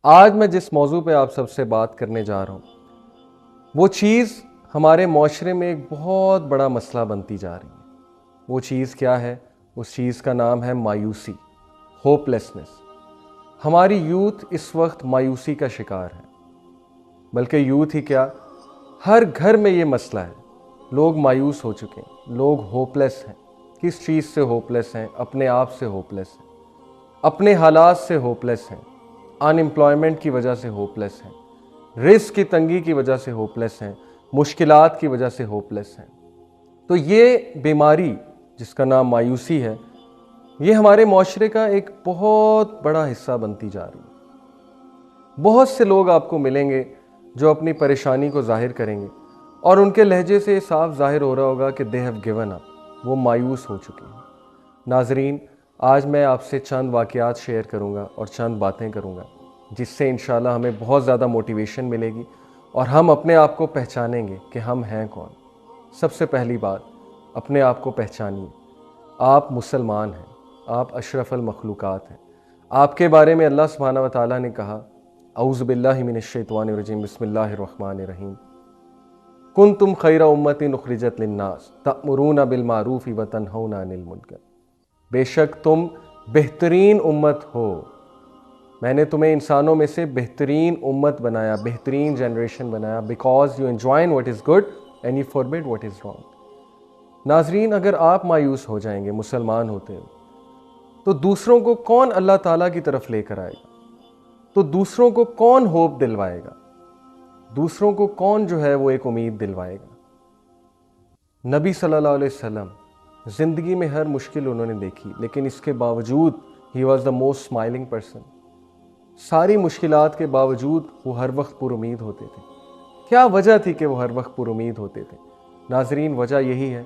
آج میں جس موضوع پہ آپ سب سے بات کرنے جا رہا ہوں وہ چیز ہمارے معاشرے میں ایک بہت بڑا مسئلہ بنتی جا رہی ہے۔ وہ چیز کیا ہے؟ اس چیز کا نام ہے مایوسی، ہوپ لیسنس۔ ہماری یوتھ اس وقت مایوسی کا شکار ہے، بلکہ یوتھ ہی کیا، ہر گھر میں یہ مسئلہ ہے۔ لوگ مایوس ہو چکے ہیں، لوگ ہوپ لیس ہیں۔ کس چیز سے ہوپ لیس ہیں؟ اپنے آپ سے ہوپ لیس ہیں، اپنے حالات سے ہوپ لیس ہیں، ان امپلائمنٹ کی وجہ سے ہوپ لیس ہیں، رزق کی تنگی کی وجہ سے ہوپ لیس ہیں، مشکلات کی وجہ سے ہوپ لیس ہیں۔ تو یہ بیماری جس کا نام مایوسی ہے، یہ ہمارے معاشرے کا ایک بہت بڑا حصہ بنتی جا رہی ہے۔ بہت سے لوگ آپ کو ملیں گے جو اپنی پریشانی کو ظاہر کریں گے، اور ان کے لہجے سے صاف ظاہر ہو رہا ہوگا کہ دے ہیو گیون اپ، وہ مایوس ہو چکے ہیں۔ ناظرین، آج میں آپ سے چند واقعات شیئر کروں گا اور چند باتیں کروں گا جس سے انشاءاللہ ہمیں بہت زیادہ موٹیویشن ملے گی اور ہم اپنے آپ کو پہچانیں گے کہ ہم ہیں کون۔ سب سے پہلی بات، اپنے آپ کو پہچانیے۔ آپ مسلمان ہیں، آپ اشرف المخلوقات ہیں۔ آپ کے بارے میں اللہ سبحانہ و تعالیٰ نے کہا، اعوذ باللہ من الشیطان الرجیم، بسم اللہ الرحمن الرحیم، کنتم خیر امۃ اخرجت للناس تأمرون بالمعروف وتنہون عن المنکر۔ بے شک تم بہترین امت ہو، میں نے تمہیں انسانوں میں سے بہترین امت بنایا، بہترین جنریشن بنایا، because you enjoin what is good and you forbid what is wrong۔ ناظرین، اگر آپ مایوس ہو جائیں گے مسلمان ہوتے ہو تو دوسروں کو کون اللہ تعالیٰ کی طرف لے کر آئے گا؟ تو دوسروں کو کون ہوپ دلوائے گا؟ دوسروں کو کون جو ہے وہ ایک امید دلوائے گا؟ نبی صلی اللہ علیہ وسلم زندگی میں ہر مشکل انہوں نے دیکھی، لیکن اس کے باوجود he was the most smiling person. ساری مشکلات کے باوجود وہ ہر وقت پر امید ہوتے تھے۔ کیا وجہ تھی کہ وہ ہر وقت پر امید ہوتے تھے؟ ناظرین، وجہ یہی ہے،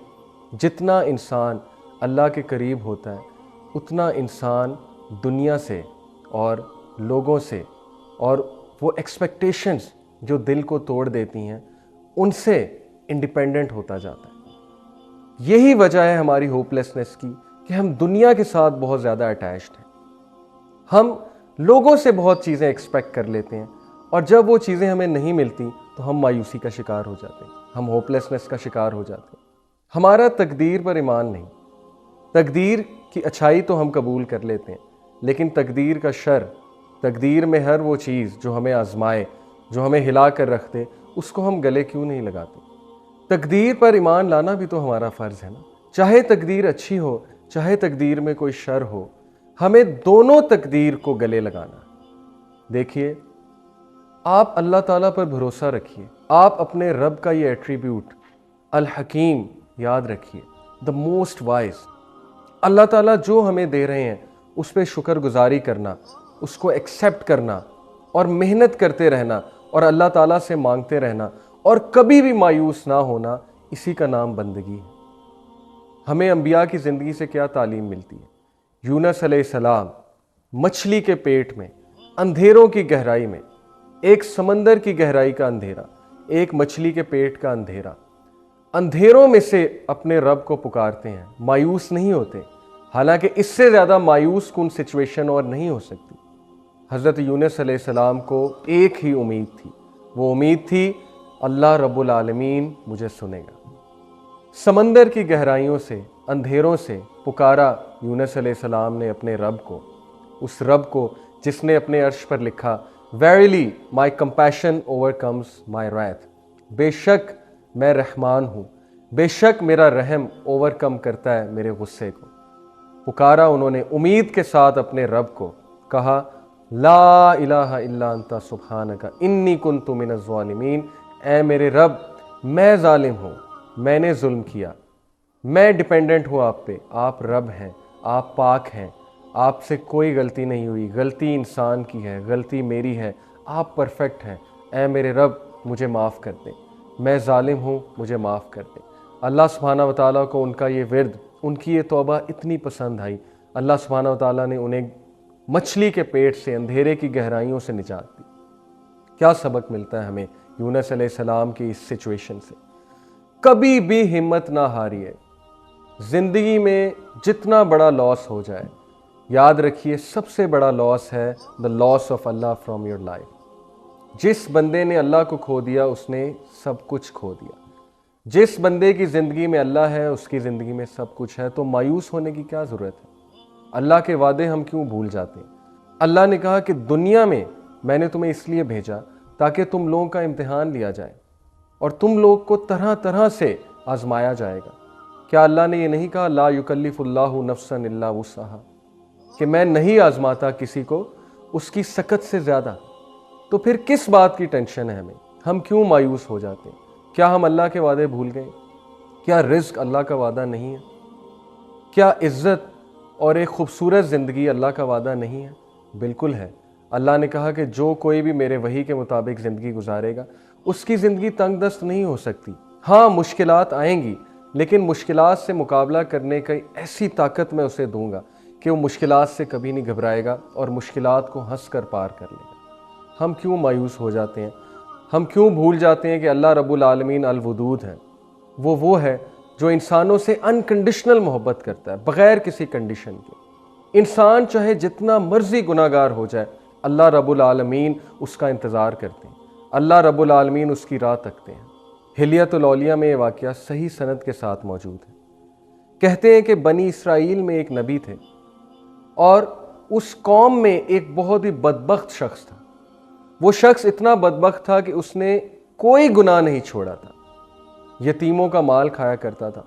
جتنا انسان اللہ کے قریب ہوتا ہے اتنا انسان دنیا سے اور لوگوں سے اور وہ ایکسپیکٹیشنز جو دل کو توڑ دیتی ہیں ان سے انڈیپینڈنٹ ہوتا جاتا ہے۔ یہی وجہ ہے ہماری ہوپ لیسنس کی کہ ہم دنیا کے ساتھ بہت زیادہ اٹیچڈ ہیں۔ ہم لوگوں سے بہت چیزیں ایکسپیکٹ کر لیتے ہیں، اور جب وہ چیزیں ہمیں نہیں ملتی تو ہم مایوسی کا شکار ہو جاتے ہیں، ہم ہوپ لیسنس کا شکار ہو جاتے ہیں۔ ہمارا تقدیر پر ایمان نہیں۔ تقدیر کی اچھائی تو ہم قبول کر لیتے ہیں، لیکن تقدیر کا شر، تقدیر میں ہر وہ چیز جو ہمیں آزمائے، جو ہمیں ہلا کر رکھ دے، اس کو ہم گلے کیوں نہیں لگاتے؟ تقدیر پر ایمان لانا بھی تو ہمارا فرض ہے نا۔ چاہے تقدیر اچھی ہو، چاہے تقدیر میں کوئی شر ہو، ہمیں دونوں تقدیر کو گلے لگانا ہے۔ دیکھیے، آپ اللہ تعالیٰ پر بھروسہ رکھیے، آپ اپنے رب کا یہ ایٹریبیوٹ الحکیم یاد رکھیے، دا موسٹ وائز۔ اللہ تعالیٰ جو ہمیں دے رہے ہیں اس پہ شکر گزاری کرنا، اس کو ایکسیپٹ کرنا اور محنت کرتے رہنا اور اللہ تعالیٰ سے مانگتے رہنا اور کبھی بھی مایوس نہ ہونا، اسی کا نام بندگی ہے۔ ہمیں انبیاء کی زندگی سے کیا تعلیم ملتی ہے؟ یونس علیہ السلام مچھلی کے پیٹ میں، اندھیروں کی گہرائی میں، ایک سمندر کی گہرائی کا اندھیرا، ایک مچھلی کے پیٹ کا اندھیرا، اندھیروں میں سے اپنے رب کو پکارتے ہیں، مایوس نہیں ہوتے۔ حالانکہ اس سے زیادہ مایوس کن سچویشن اور نہیں ہو سکتی۔ حضرت یونس علیہ السلام کو ایک ہی امید تھی، وہ امید تھی اللہ رب العالمین مجھے سنے گا۔ سمندر کی گہرائیوں سے، اندھیروں سے پکارا یونس علیہ السلام نے اپنے رب کو، اس رب کو جس نے اپنے عرش پر لکھا Verily my compassion overcomes my wrath۔ بے شک میں رحمان ہوں، بے شک میرا رحم اوورکم کرتا ہے میرے غصے کو۔ پکارا انہوں نے امید کے ساتھ اپنے رب کو، کہا لا الہ الا انت سبحانک انی کنت من الظالمین۔ اے میرے رب، میں ظالم ہوں، میں نے ظلم کیا، میں ڈیپینڈنٹ ہوں آپ پہ، آپ رب ہیں، آپ پاک ہیں، آپ سے کوئی غلطی نہیں ہوئی، غلطی انسان کی ہے، غلطی میری ہے، آپ پرفیکٹ ہیں، اے میرے رب مجھے معاف کر دیں، میں ظالم ہوں، مجھے معاف کر دیں۔ اللہ سبحانہ و تعالیٰ کو ان کا یہ ورد، ان کی یہ توبہ اتنی پسند آئی، اللہ سبحانہ و تعالیٰ نے انہیں مچھلی کے پیٹ سے، اندھیرے کی گہرائیوں سے نجات دی۔ کیا سبق ملتا ہے ہمیں یونس علیہ السلام کی اس سچویشن سے؟ کبھی بھی ہمت نہ ہاریے۔ زندگی میں جتنا بڑا لاس ہو جائے، یاد رکھیے سب سے بڑا لاس ہے the loss of Allah from your life. جس بندے نے اللہ کو کھو دیا اس نے سب کچھ کھو دیا۔ جس بندے کی زندگی میں اللہ ہے اس کی زندگی میں سب کچھ ہے، تو مایوس ہونے کی کیا ضرورت ہے؟ اللہ کے وعدے ہم کیوں بھول جاتے ہیں؟ اللہ نے کہا کہ دنیا میں نے تمہیں اس لیے بھیجا تاکہ تم لوگوں کا امتحان لیا جائے اور تم لوگ کو طرح طرح سے آزمایا جائے گا۔ کیا اللہ نے یہ نہیں کہا لا یکلف اللہ نفسا الا وسعہا، کہ میں نہیں آزماتا کسی کو اس کی سکت سے زیادہ؟ تو پھر کس بات کی ٹینشن ہے ہمیں؟ ہم کیوں مایوس ہو جاتے ہیں؟ کیا ہم اللہ کے وعدے بھول گئے؟ کیا رزق اللہ کا وعدہ نہیں ہے؟ کیا عزت اور ایک خوبصورت زندگی اللہ کا وعدہ نہیں ہے؟ بالکل ہے۔ اللہ نے کہا کہ جو کوئی بھی میرے وحی کے مطابق زندگی گزارے گا اس کی زندگی تنگ دست نہیں ہو سکتی۔ ہاں مشکلات آئیں گی، لیکن مشکلات سے مقابلہ کرنے کی ایسی طاقت میں اسے دوں گا کہ وہ مشکلات سے کبھی نہیں گھبرائے گا اور مشکلات کو ہنس کر پار کر لے گا۔ ہم کیوں مایوس ہو جاتے ہیں؟ ہم کیوں بھول جاتے ہیں کہ اللہ رب العالمین الودود ہے؟ وہ ہے جو انسانوں سے انکنڈیشنل محبت کرتا ہے، بغیر کسی کنڈیشن کے۔ انسان چاہے جتنا مرضی گناہ گار ہو جائے، اللہ رب العالمین اس کا انتظار کرتے ہیں، اللہ رب العالمین اس کی راہ تکتے ہیں۔ حلیت الاولیاء میں یہ واقعہ صحیح سند کے ساتھ موجود ہے۔ کہتے ہیں کہ بنی اسرائیل میں ایک نبی تھے اور اس قوم میں ایک بہت ہی بدبخت شخص تھا۔ وہ شخص اتنا بدبخت تھا کہ اس نے کوئی گناہ نہیں چھوڑا تھا، یتیموں کا مال کھایا کرتا تھا،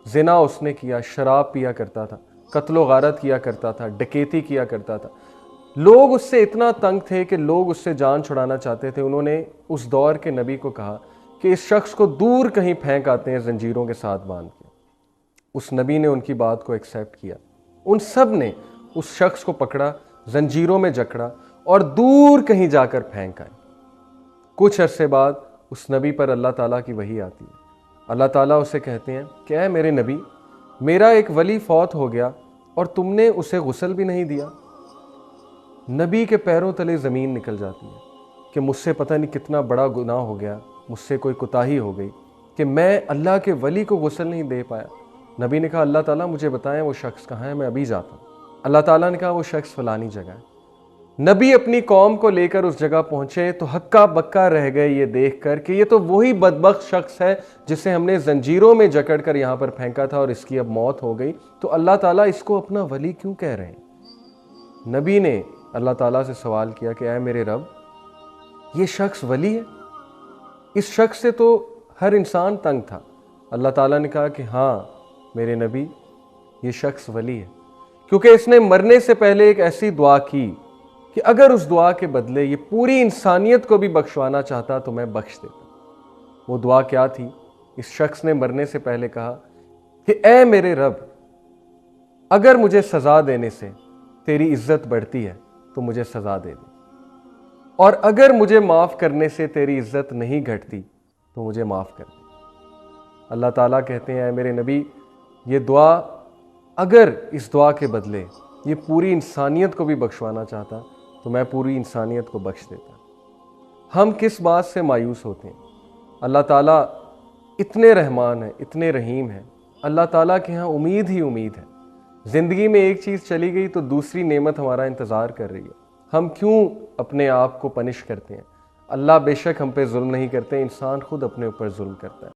زنا اس نے کیا، شراب پیا کرتا تھا، قتل و غارت کیا کرتا تھا، ڈکیتی کیا کرتا تھا۔ لوگ اس سے اتنا تنگ تھے کہ لوگ اس سے جان چھڑانا چاہتے تھے۔ انہوں نے اس دور کے نبی کو کہا کہ اس شخص کو دور کہیں پھینک آتے ہیں زنجیروں کے ساتھ باندھ کے۔ اس نبی نے ان کی بات کو ایکسیپٹ کیا۔ ان سب نے اس شخص کو پکڑا، زنجیروں میں جکڑا اور دور کہیں جا کر پھینک آئے۔ کچھ عرصے بعد اس نبی پر اللہ تعالیٰ کی وحی آتی ہے۔ اللہ تعالیٰ اسے کہتے ہیں کہ اے میرے نبی، میرا ایک ولی فوت ہو گیا اور تم نے اسے غسل بھی نہیں دیا۔ نبی کے پیروں تلے زمین نکل جاتی ہے کہ مجھ سے پتہ نہیں کتنا بڑا گناہ ہو گیا، مجھ سے کوئی کوتاہی ہو گئی کہ میں اللہ کے ولی کو غسل نہیں دے پایا۔ نبی نے کہا اللہ تعالیٰ مجھے بتائیں وہ شخص کہاں ہے، میں ابھی جاتا ہوں۔ اللہ تعالیٰ نے کہا وہ شخص فلانی جگہ ہے۔ نبی اپنی قوم کو لے کر اس جگہ پہنچے تو ہکا بکا رہ گئے یہ دیکھ کر کہ یہ تو وہی بدبخت شخص ہے جسے ہم نے زنجیروں میں جکڑ کر یہاں پر پھینکا تھا اور اس کی اب موت ہو گئی، تو اللہ تعالیٰ اس کو اپنا ولی کیوں کہہ رہے ہیں؟ نبی نے اللہ تعالیٰ سے سوال کیا کہ اے میرے رب، یہ شخص ولی ہے؟ اس شخص سے تو ہر انسان تنگ تھا۔ اللہ تعالیٰ نے کہا کہ ہاں میرے نبی، یہ شخص ولی ہے، کیونکہ اس نے مرنے سے پہلے ایک ایسی دعا کی کہ اگر اس دعا کے بدلے یہ پوری انسانیت کو بھی بخشوانا چاہتا تو میں بخش دیتا۔ وہ دعا کیا تھی؟ اس شخص نے مرنے سے پہلے کہا کہ اے میرے رب، اگر مجھے سزا دینے سے تیری عزت بڑھتی ہے تو مجھے سزا دے دے، اور اگر مجھے معاف کرنے سے تیری عزت نہیں گھٹتی تو مجھے معاف کر دے۔ اللہ تعالیٰ کہتے ہیں اے میرے نبی، یہ دعا اگر اس دعا کے بدلے یہ پوری انسانیت کو بھی بخشوانا چاہتا تو میں پوری انسانیت کو بخش دیتا۔ ہم کس بات سے مایوس ہوتے ہیں؟ اللہ تعالیٰ اتنے رحمان ہیں، اتنے رحیم ہیں، اللہ تعالیٰ کے ہاں امید ہی امید ہے۔ زندگی میں ایک چیز چلی گئی تو دوسری نعمت ہمارا انتظار کر رہی ہے۔ ہم کیوں اپنے آپ کو پنش کرتے ہیں؟ اللہ بے شک ہم پہ ظلم نہیں کرتے، انسان خود اپنے اوپر ظلم کرتا ہے۔